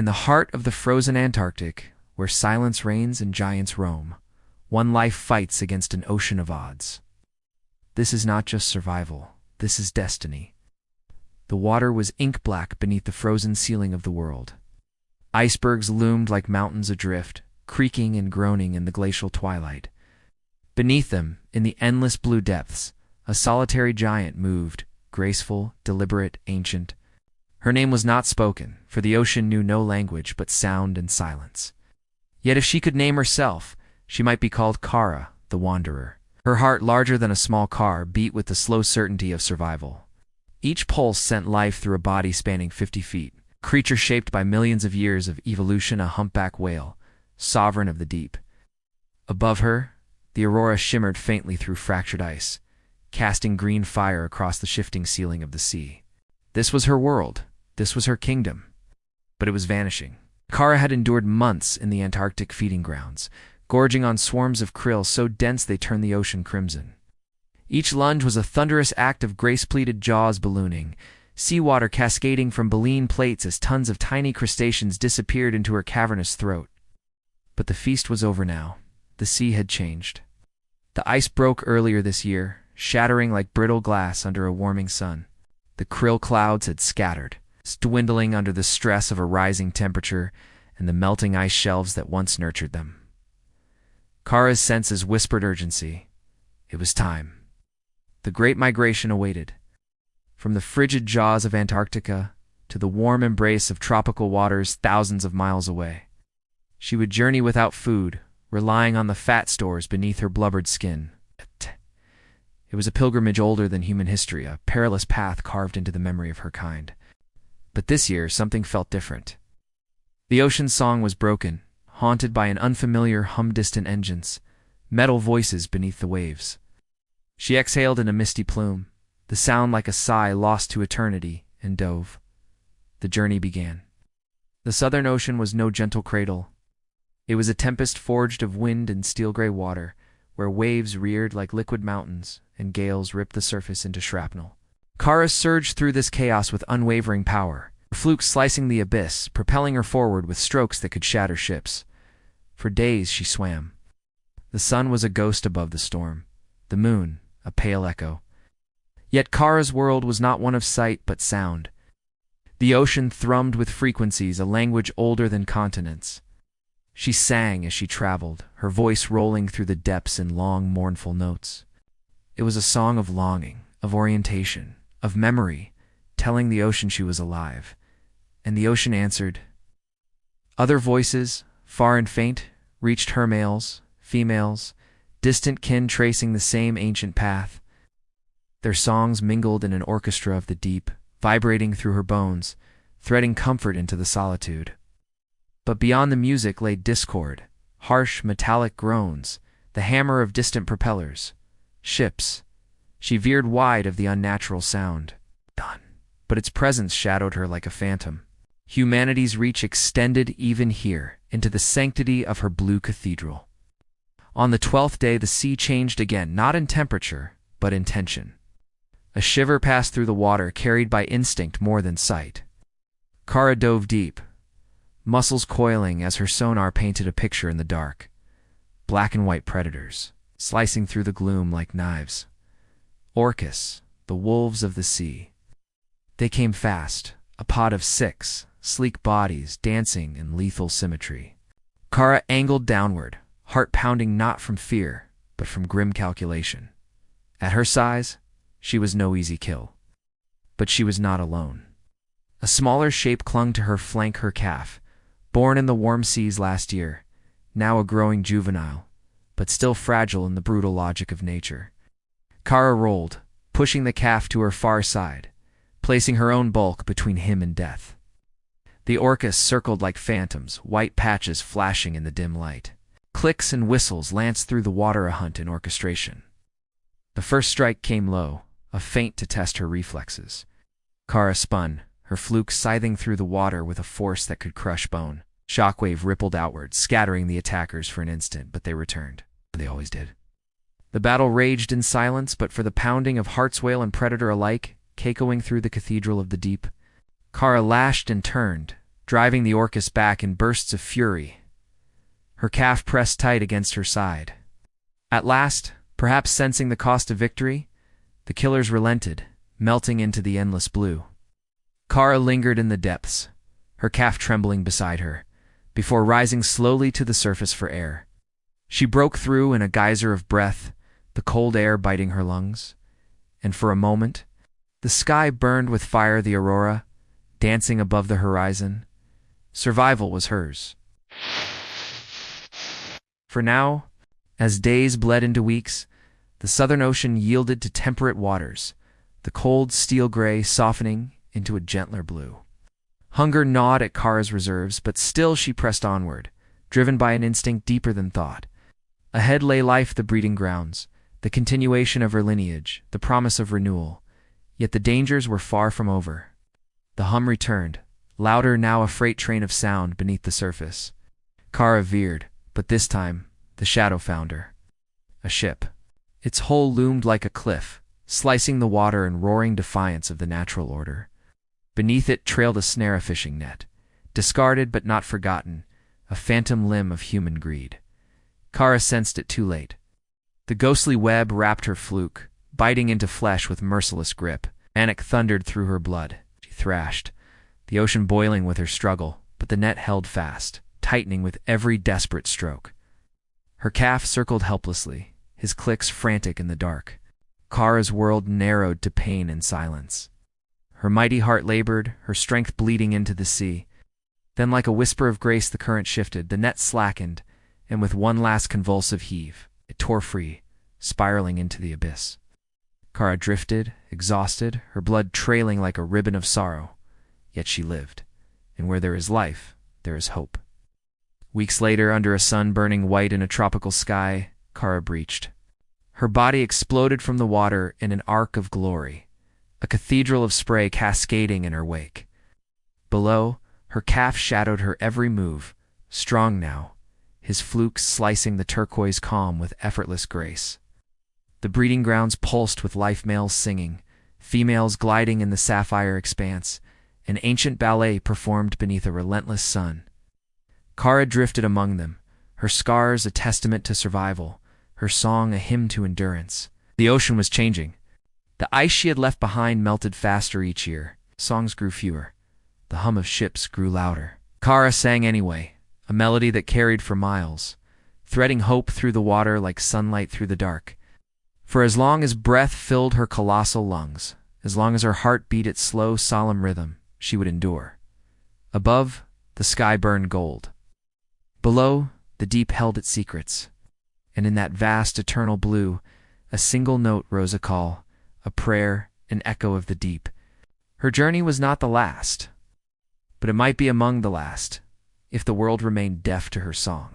In the heart of the frozen Antarctic, where silence reigns and giants roam, one life fights against an ocean of odds. This is not just survival, this is destiny. The water was ink-black beneath the frozen ceiling of the world. Icebergs loomed like mountains adrift, creaking and groaning in the glacial twilight. Beneath them, in the endless blue depths, a solitary giant moved, graceful, deliberate, ancient. Her name was not spoken, for the ocean knew no language but sound and silence. Yet if she could name herself, she might be called Kara, the Wanderer. Her heart, larger than a small car, beat with the slow certainty of survival. Each pulse sent life through a body spanning 50 feet, a creature shaped by millions of years of evolution, a humpback whale, sovereign of the deep. Above her, the aurora shimmered faintly through fractured ice, casting green fire across the shifting ceiling of the sea. This was her world. This was her kingdom. But it was vanishing. Kara had endured months in the Antarctic feeding grounds, gorging on swarms of krill so dense they turned the ocean crimson. Each lunge was a thunderous act of grace-pleated jaws ballooning, seawater cascading from baleen plates as tons of tiny crustaceans disappeared into her cavernous throat. But the feast was over now. The sea had changed. The ice broke earlier this year, shattering like brittle glass under a warming sun. The krill clouds had scattered, dwindling under the stress of a rising temperature and the melting ice shelves that once nurtured them. Kara's senses whispered urgency. It was time. The great migration awaited. From the frigid jaws of Antarctica to the warm embrace of tropical waters thousands of miles away. She would journey without food, relying on the fat stores beneath her blubbered skin. It was a pilgrimage older than human history, a perilous path carved into the memory of her kind. But this year, something felt different. The ocean's song was broken, haunted by an unfamiliar hum, distant engines, metal voices beneath the waves. She exhaled in a misty plume, the sound like a sigh lost to eternity, and dove. The journey began. The Southern Ocean was no gentle cradle. It was a tempest forged of wind and steel-gray water, where waves reared like liquid mountains and gales ripped the surface into shrapnel. Kara surged through this chaos with unwavering power, her fluke slicing the abyss, propelling her forward with strokes that could shatter ships. For days she swam. The sun was a ghost above the storm, the moon a pale echo. Yet Kara's world was not one of sight but sound. The ocean thrummed with frequencies, a language older than continents. She sang as she traveled, her voice rolling through the depths in long, mournful notes. It was a song of longing, of orientation, of memory, telling the ocean she was alive. And the ocean answered. Other voices, far and faint, reached her, males, females, distant kin tracing the same ancient path. Their songs mingled in an orchestra of the deep, vibrating through her bones, threading comfort into the solitude. But beyond the music lay discord, harsh metallic groans, the hammer of distant propellers. Ships. She veered wide of the unnatural sound. Done. But its presence shadowed her like a phantom. Humanity's reach extended even here, into the sanctity of her blue cathedral. On the 12th day the sea changed again, not in temperature, but in tension. A shiver passed through the water, carried by instinct more than sight. Kara dove deep, muscles coiling as her sonar painted a picture in the dark. Black and white predators, slicing through the gloom like knives. Orcas, the wolves of the sea. They came fast, a pod of 6, sleek bodies dancing in lethal symmetry. Kara angled downward, heart pounding not from fear, but from grim calculation. At her size, she was no easy kill. But she was not alone. A smaller shape clung to her flank, her calf, born in the warm seas last year, now a growing juvenile, but still fragile in the brutal logic of nature. Kara rolled, pushing the calf to her far side, placing her own bulk between him and death. The orcas circled like phantoms, white patches flashing in the dim light. Clicks and whistles lanced through the water, a hunt in orchestration. The first strike came low, a feint to test her reflexes. Kara spun, her fluke scything through the water with a force that could crush bone. Shockwave rippled outward, scattering the attackers for an instant, but they returned. They always did. The battle raged in silence, but for the pounding of hart's whale and predator alike, cacoing through the cathedral of the deep. Kara lashed and turned, driving the orcas back in bursts of fury. Her calf pressed tight against her side. At last, perhaps sensing the cost of victory, the killers relented, melting into the endless blue. Kara lingered in the depths, her calf trembling beside her, before rising slowly to the surface for air. She broke through in a geyser of breath, the cold air biting her lungs, and for a moment, the sky burned with fire. The aurora, dancing above the horizon. Survival was hers. For now, as days bled into weeks, the Southern Ocean yielded to temperate waters, the cold steel gray softening into a gentler blue. Hunger gnawed at Kara's reserves, but still she pressed onward, driven by an instinct deeper than thought. Ahead lay life, the breeding grounds, the continuation of her lineage, the promise of renewal. Yet the dangers were far from over. The hum returned, louder now, a freight train of sound beneath the surface. Kara veered, but this time the shadow found her. A ship. Its hull loomed like a cliff, slicing the water in roaring defiance of the natural order. Beneath it trailed a snare, a fishing net, discarded but not forgotten, a phantom limb of human greed. Kara sensed it too late. The ghostly web wrapped her fluke, biting into flesh with merciless grip. Panic thundered through her blood. She thrashed, the ocean boiling with her struggle, but the net held fast, tightening with every desperate stroke. Her calf circled helplessly, his clicks frantic in the dark. Kara's world narrowed to pain and silence. Her mighty heart labored, her strength bleeding into the sea. Then, like a whisper of grace, the current shifted, the net slackened, and with one last convulsive heave, it tore free, spiraling into the abyss. Kara drifted, exhausted, her blood trailing like a ribbon of sorrow. Yet she lived, and where there is life, there is hope. Weeks later, under a sun burning white in a tropical sky, Kara breached. Her body exploded from the water in an arc of glory, a cathedral of spray cascading in her wake. Below, her calf shadowed her every move, strong now, his flukes slicing the turquoise calm with effortless grace. The breeding grounds pulsed with life, males singing, females gliding in the sapphire expanse, an ancient ballet performed beneath a relentless sun. Kara drifted among them, her scars a testament to survival, her song a hymn to endurance. The ocean was changing. The ice she had left behind melted faster each year. Songs grew fewer. The hum of ships grew louder. Kara sang anyway, a melody that carried for miles, threading hope through the water like sunlight through the dark. For as long as breath filled her colossal lungs, as long as her heart beat its slow, solemn rhythm, she would endure. Above, the sky burned gold. Below, the deep held its secrets. And in that vast, eternal blue, a single note rose, a call, a prayer, an echo of the deep. Her journey was not the last, but it might be among the last, if the world remained deaf to her song.